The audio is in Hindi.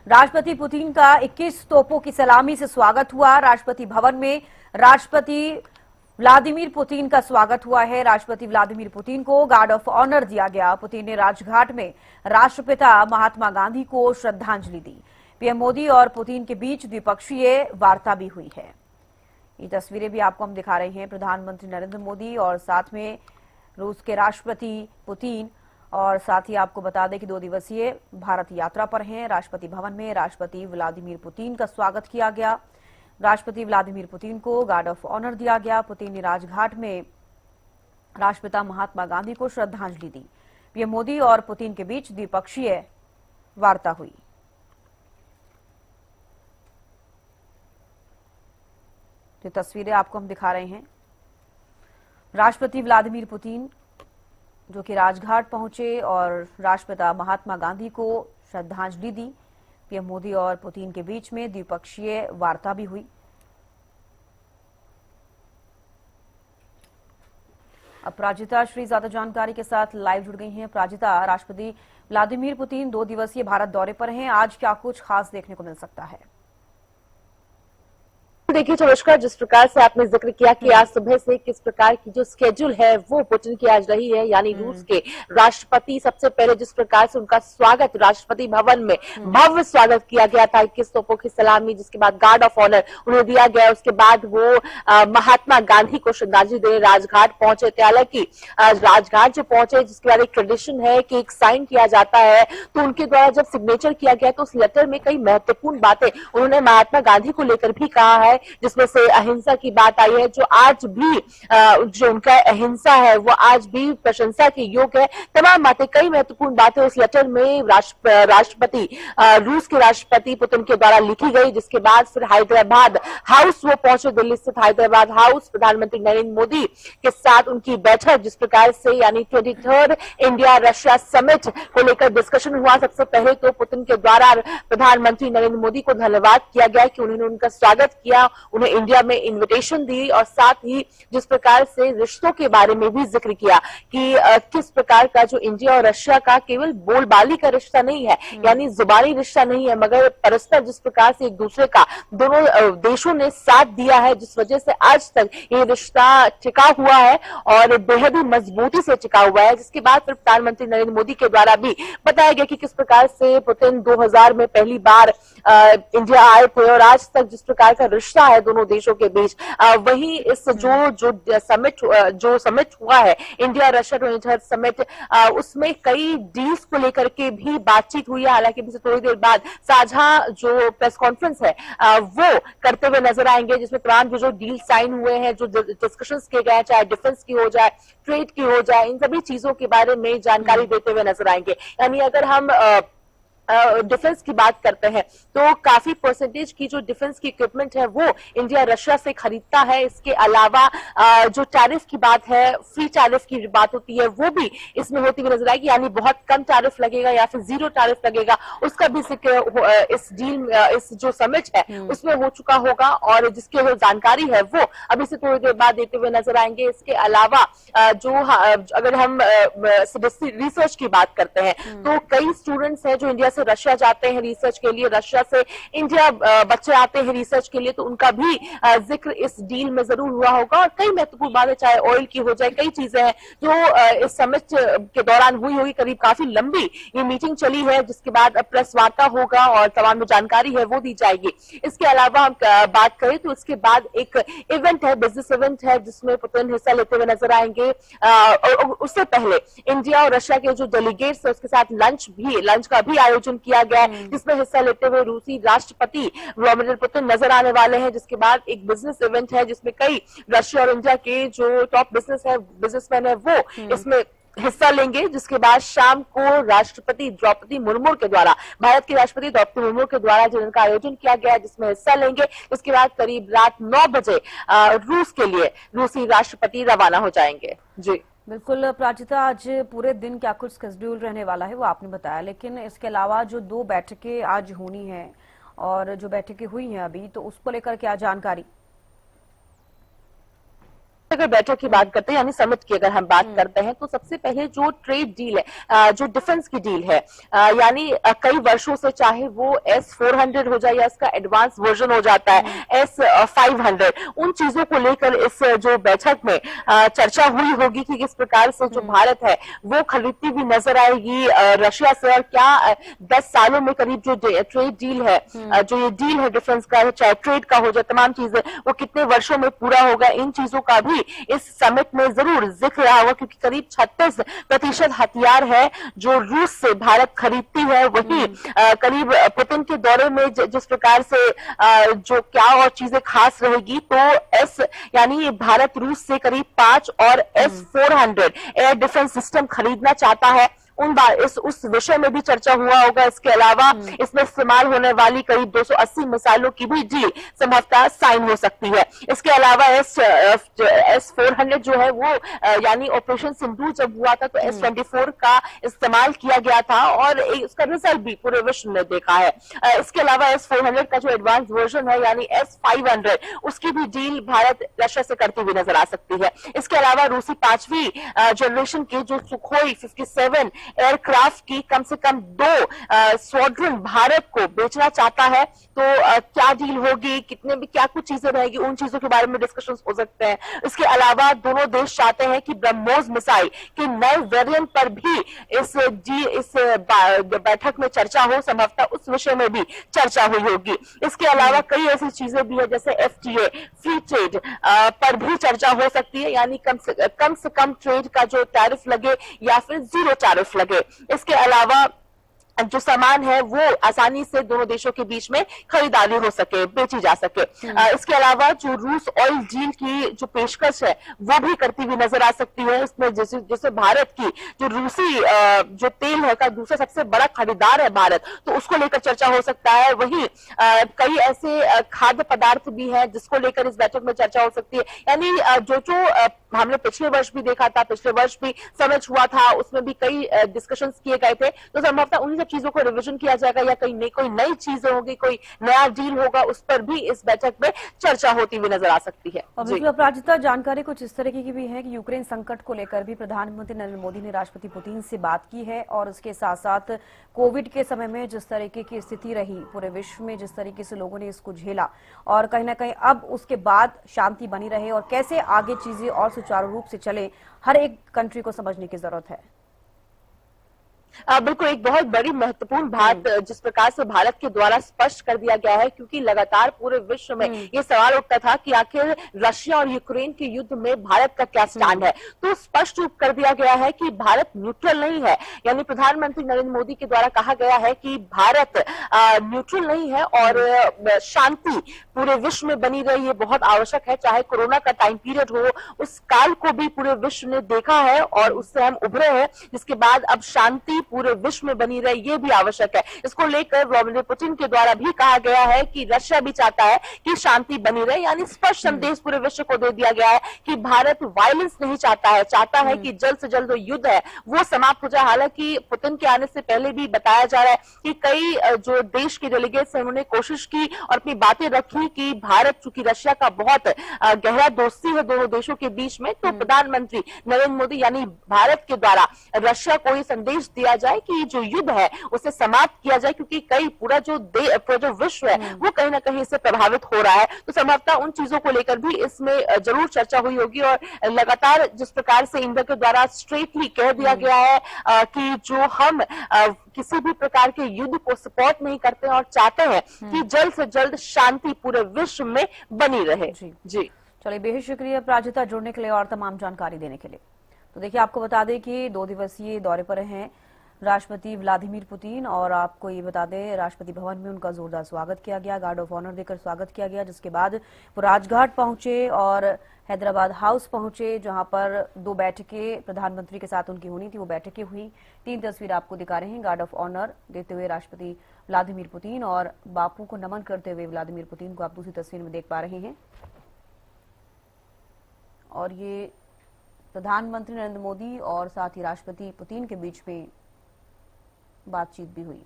राष्ट्रपति पुतिन का 21 तोपों की सलामी से स्वागत हुआ। राष्ट्रपति भवन में राष्ट्रपति व्लादिमीर पुतिन का स्वागत हुआ है। राष्ट्रपति व्लादिमीर पुतिन को गार्ड ऑफ ऑनर दिया गया। पुतिन ने राजघाट में राष्ट्रपिता महात्मा गांधी को श्रद्धांजलि दी। पीएम मोदी और पुतिन के बीच द्विपक्षीय वार्ता भी हुई है। ये तस्वीरें भी आपको हम दिखा रहे हैं। प्रधानमंत्री नरेंद्र मोदी और साथ में रूस के राष्ट्रपति पुतिन, और साथ ही आपको बता दें कि 2 दिवसीय भारत यात्रा पर हैं। राष्ट्रपति भवन में राष्ट्रपति व्लादिमीर पुतिन का स्वागत किया गया। राष्ट्रपति व्लादिमीर पुतिन को गार्ड ऑफ ऑनर दिया गया। पुतिन ने राजघाट में राष्ट्रपिता महात्मा गांधी को श्रद्धांजलि दी। पीएम मोदी और पुतिन के बीच द्विपक्षीय वार्ता हुई। ये तस्वीरें आपको हम दिखा रहे हैं। राष्ट्रपति व्लादिमीर पुतिन जो कि राजघाट पहुंचे और राष्ट्रपिता महात्मा गांधी को श्रद्धांजलि दी। पीएम मोदी और पुतिन के बीच में द्विपक्षीय वार्ता भी हुई। अब प्राजिता श्री ज्यादा जानकारी के साथ लाइव जुड़ गई हैं। प्राजिता, राष्ट्रपति व्लादिमीर पुतिन 2 दिवसीय भारत दौरे पर हैं। आज क्या कुछ खास देखने को मिल सकता है? देखिए चमस्कार, जिस प्रकार से आपने जिक्र किया कि आज सुबह से किस प्रकार की जो स्केड्यूल है वो पुतिन की आज रही है, यानी रूस के राष्ट्रपति सबसे पहले जिस प्रकार से उनका स्वागत राष्ट्रपति भवन में भव्य स्वागत किया गया था, 21 तोपों की सलामी, जिसके बाद गार्ड ऑफ ऑनर उन्हें दिया गया। उसके बाद वो महात्मा गांधी को श्रद्धांजलि देने राजघाट पहुंचे थे। हालांकि राजघाट जो पहुंचे, जिसके बाद एक ट्रेडिशन है कि एक साइन किया जाता है, तो उनके द्वारा जब सिग्नेचर किया गया तो उस लेटर में कई महत्वपूर्ण बातें उन्होंने महात्मा गांधी को लेकर भी कहा है, जिसमें से अहिंसा की बात आई है, जो आज भी जो उनका अहिंसा है वो आज भी प्रशंसा के योग्य है। तमाम बातें, कई महत्वपूर्ण बातें उस लेटर में राष्ट्रपति रूस के राष्ट्रपति पुतिन के द्वारा लिखी गई। जिसके बाद फिर हैदराबाद हाउस वो पहुंचे, दिल्ली स्थित हैदराबाद हाउस। प्रधानमंत्री नरेंद्र मोदी के साथ उनकी बैठक, जिस प्रकार से यानी 23rd इंडिया रशिया समिट को लेकर डिस्कशन हुआ। सबसे पहले तो पुतिन के द्वारा प्रधानमंत्री नरेंद्र मोदी को धन्यवाद किया गया कि उन्होंने उनका स्वागत किया, उन्हें इंडिया में इनविटेशन दी, और साथ ही जिस प्रकार से रिश्तों के बारे में भी जिक्र किया कि किस प्रकार का जो इंडिया और रशिया का केवल बोलबाली का रिश्ता नहीं है, यानी जुबानी रिश्ता नहीं है, मगर परस्पर जिस प्रकार से एक दूसरे का दोनों देशों ने साथ दिया है, जिस वजह से आज तक ये रिश्ता टिका हुआ है और बेहद ही मजबूती से टिका हुआ है। जिसके बाद फिर प्रधानमंत्री नरेंद्र मोदी के द्वारा भी बताया गया कि किस प्रकार से पुतिन 2000 में पहली बार इंडिया आए थे और आज तक जिस प्रकार का रिश्ता है दोनों देशों के बीच, वही इस जो समिट हुआ है इंडिया रशिया 23rd समिट, उसमें कई डील्स को लेकर के भी बातचीत हुई है। हालांकि थोड़ी देर बाद साझा जो प्रेस कॉन्फ्रेंस है वो करते हुए नजर आएंगे, जिसमें तमाम जो डील साइन हुए हैं, जो डिस्कशंस किए गए, चाहे डिफेंस की हो जाए, ट्रेड की हो जाए, इन सभी चीजों के बारे में जानकारी देते हुए नजर आएंगे। यानी अगर हम डिफेंस की बात करते हैं तो काफी परसेंटेज की जो डिफेंस की इक्विपमेंट है वो इंडिया रशिया से खरीदता है। इसके अलावा जो टैरिफ की बात है, फ्री टैरिफ की बात होती है, वो भी इसमें होती हुई नजर आएगी, यानी बहुत कम टैरिफ लगेगा या फिर 0 टैरिफ लगेगा, उसका भी जिक्र इस डील इस जो समिट है उसमें हो चुका होगा, और जिसकी जो जानकारी है वो अभी से थोड़ी देर बाद देते हुए नजर आएंगे। इसके अलावा जो अगर हम रिसर्च की बात करते हैं तो कई स्टूडेंट्स हैं जो इंडिया से रशिया जाते हैं रिसर्च के लिए, रशिया से इंडिया बच्चे आते हैं रिसर्च के लिए, तो उनका भी जिक्र इस डील में जरूर हुआ होगा। और कई महत्वपूर्ण बातें, चाहे ऑयल की हो जाए, कई चीजें हैं जो इस समिट के दौरान हुई होगी। करीब काफी लंबी ये मीटिंग चली है, जिसके बाद प्रेस वार्ता होगा और तमाम जो जानकारी है वो दी जाएगी। इसके अलावा हम बात करें तो इसके बाद एक इवेंट है, बिजनेस इवेंट है, जिसमें पुतिन हिस्सा लेते हुए नजर आएंगे। उससे पहले इंडिया और रशिया के जो डेलीगेट्स है उसके साथ लंच का भी आयोजन किया गया है, जिसमें हिस्सा लेते हुए रूसी राष्ट्रपति व्लादिमीर पुतिन नजर आने वाले हैं। जिसके बाद एक बिजनेस इवेंट है जिसमें कई रशिया और इंडिया के जो टॉप बिजनेसमैन है वो इसमें हिस्सा लेंगे। जिसके बाद शाम को राष्ट्रपति द्रौपदी मुर्मू के द्वारा, भारत की राष्ट्रपति द्रौपदी मुर्मू के द्वारा जिनका का आयोजन किया गया है, जिसमें हिस्सा लेंगे। उसके बाद करीब रात 9 बजे रूस के लिए रूसी राष्ट्रपति रवाना हो जाएंगे। जी बिल्कुल प्राचिता, आज पूरे दिन क्या कुछ शेड्यूल रहने वाला है वो आपने बताया, लेकिन इसके अलावा जो 2 बैठकें आज होनी है और जो बैठकें हुई हैं अभी, तो उसको लेकर क्या जानकारी? अगर बैठक की बात करते हैं यानी समिट की अगर हम बात करते हैं तो सबसे पहले जो ट्रेड डील है, जो डिफेंस की डील है, यानी कई वर्षों से चाहे वो S-400 हो जाए या इसका एडवांस वर्जन हो जाता है S-500, उन चीजों को लेकर इस जो बैठक में चर्चा हुई होगी कि किस प्रकार से जो भारत है वो खरीदती भी नजर आएगी रशिया से, और क्या 10 सालों में करीब जो ट्रेड डील है, जो ये डील है डिफेंस का, चाहे ट्रेड का हो जाए, तमाम चीजें वो कितने वर्षों में पूरा होगा, इन चीजों का भी इस समिट में जरूर जिक्र रहा होगा, क्योंकि करीब 36% हथियार है जो रूस से भारत खरीदती है। वही करीब पुतिन के दौरे में जिस प्रकार से जो क्या और चीजें खास रहेगी, तो यानी भारत रूस से करीब 5 और S-400 एयर डिफेंस सिस्टम खरीदना चाहता है। उस विषय में भी चर्चा हुआ होगा। इसके अलावा इसमें इस्तेमाल होने वाली करीब 280 मिसाइलों की भी डील संभवतः साइन हो सकती है। इसके अलावा S-400 जो है वो यानी ऑपरेशन सिंदूर जब हुआ था तो S-24 का इस्तेमाल किया गया था और उसका रिजल्ट भी पूरे विश्व ने देखा है। इसके अलावा S-400 का जो एडवांस वर्जन है यानी S-500, उसकी भी डील भारत रशिया से करती हुई नजर आ सकती है। इसके अलावा रूसी 5वीं जनरेशन के जो सुखोई 57 एयरक्राफ्ट की कम से कम 2 स्क्वाड्रन भारत को बेचना चाहता है। तो क्या डील होगी, कितने भी क्या कुछ चीजें रहेगी, उन चीजों के बारे में डिस्कशन हो सकते हैं। इसके अलावा दोनों देश चाहते हैं कि ब्रह्मोस मिसाइल के नए वेरिएंट पर भी इस बैठक में चर्चा हो, संभवतः उस विषय में भी चर्चा हुई होगी। इसके अलावा कई ऐसी चीजें भी है जैसे FTA फ्री ट्रेड पर भी चर्चा हो सकती है, यानी कम से कम ट्रेड का जो टैरिफ लगे या फिर जीरो टैरिफ लगे। इसके अलावा जो सामान है वो आसानी से दोनों देशों के बीच में खरीदारी हो सके, बेची जा सके। इसके अलावा जो रूस ऑयल डील की जो पेशकश है वो भी करती हुई नजर आ सकती है। इसमें जैसे भारत की जो रूसी जो तेल है का दूसरा सबसे बड़ा खरीदार है भारत, तो उसको लेकर चर्चा हो सकता है। वहीं कई ऐसे खाद्य पदार्थ भी हैं जिसको लेकर इस बैठक में चर्चा हो सकती है। यानी जो हमने पिछले वर्ष भी देखा था, पिछले वर्ष भी समिट हुआ था, उसमें भी कई डिस्कशंस किए गए थे, तो संभवतः उन सब चीजों को रिवीजन किया जाएगा या कोई नई चीजें होगी, कोई नया डील होगा, उस पर भी इस बैठक में चर्चा होती हुई नजर आ सकती है। और बिल्कुल अपराजिता, जानकारी कुछ इस तरीके की भी है कि यूक्रेन संकट को लेकर भी प्रधानमंत्री नरेंद्र मोदी ने राष्ट्रपति पुतिन से बात की है और उसके साथ साथ कोविड के समय में जिस तरीके की स्थिति रही पूरे विश्व में, जिस तरीके से लोगों ने इसको झेला और कहीं ना कहीं अब उसके बाद शांति बनी रहे और कैसे आगे चीजें और सुचारू रूप से चले, हर एक कंट्री को समझने की जरूरत है। बिल्कुल, एक बहुत बड़ी महत्वपूर्ण बात जिस प्रकार से भारत के द्वारा स्पष्ट कर दिया गया है, क्योंकि लगातार पूरे विश्व में ये सवाल उठता था कि आखिर रशिया और यूक्रेन के युद्ध में भारत का क्या स्टैंड है, तो स्पष्ट रूप कर दिया गया है कि भारत न्यूट्रल नहीं है। यानी प्रधानमंत्री नरेंद्र मोदी के द्वारा कहा गया है कि भारत न्यूट्रल नहीं है और शांति पूरे विश्व में बनी रही, ये बहुत आवश्यक है। चाहे कोरोना का टाइम पीरियड हो, उस काल को भी पूरे विश्व ने देखा है और उससे हम उभरे हैं, जिसके बाद अब शांति पूरे विश्व में बनी रहे, ये भी आवश्यक है। इसको लेकर व्लादिमीर पुतिन के द्वारा भी कहा गया है कि रशिया भी चाहता है कि शांति बनी रहे, यानी स्पष्ट संदेश पूरे विश्व को दे दिया गया है कि भारत वायलेंस नहीं चाहता है, चाहता है कि जल्द से जल्द जो युद्ध है वो समाप्त हो जाए। हालांकि पुतिन के आने से पहले भी बताया जा रहा है कि कई जो देश के डेलीगेट्स हैं उन्होंने कोशिश की और अपनी बातें रखी कि भारत, चूंकि रशिया का बहुत गहरा दोस्ती है दोनों देशों के बीच में, तो प्रधानमंत्री नरेंद्र मोदी यानी भारत के द्वारा रशिया को ये संदेश दिया जाए कि जो युद्ध है उसे समाप्त किया जाए, क्योंकि कई पूरा जो विश्व है वो कहीं ना कहीं इससे प्रभावित हो रहा है। तो संभवतः उन चीजों को लेकर भी इसमें जरूर चर्चा हुई होगी और लगातार जिस प्रकार से इंडिया के द्वारा स्ट्रेटली कह दिया गया है कि जो हम किसी भी प्रकार के युद्ध को सपोर्ट नहीं करते और चाहते हैं कि जल्द से जल्द शांति पूरे विश्व में बनी रहे। जी चलिए, बेहद शुक्रिया प्राजिता जुड़ने के लिए और तमाम जानकारी देने के लिए। तो देखिए, आपको बता दें कि 2 दिवसीय दौरे पर हैं राष्ट्रपति व्लादिमीर पुतिन और आपको ये बता दें राष्ट्रपति भवन में उनका जोरदार स्वागत किया गया, गार्ड ऑफ ऑनर देकर स्वागत किया गया, जिसके बाद वो राजघाट पहुंचे और हैदराबाद हाउस पहुंचे, जहां पर 2 बैठकें प्रधानमंत्री के साथ उनकी होनी थी, वो बैठकें हुई। 3 तस्वीर आपको दिखा रहे हैं, गार्ड ऑफ ऑनर देते हुए राष्ट्रपति व्लादिमीर पुतिन और बापू को नमन करते हुए व्लादिमीर पुतिन को आप दूसरी तस्वीर में देख पा रहे हैं। और ये प्रधानमंत्री नरेंद्र मोदी और साथ ही राष्ट्रपति पुतिन के बीच में बातचीत भी हुई।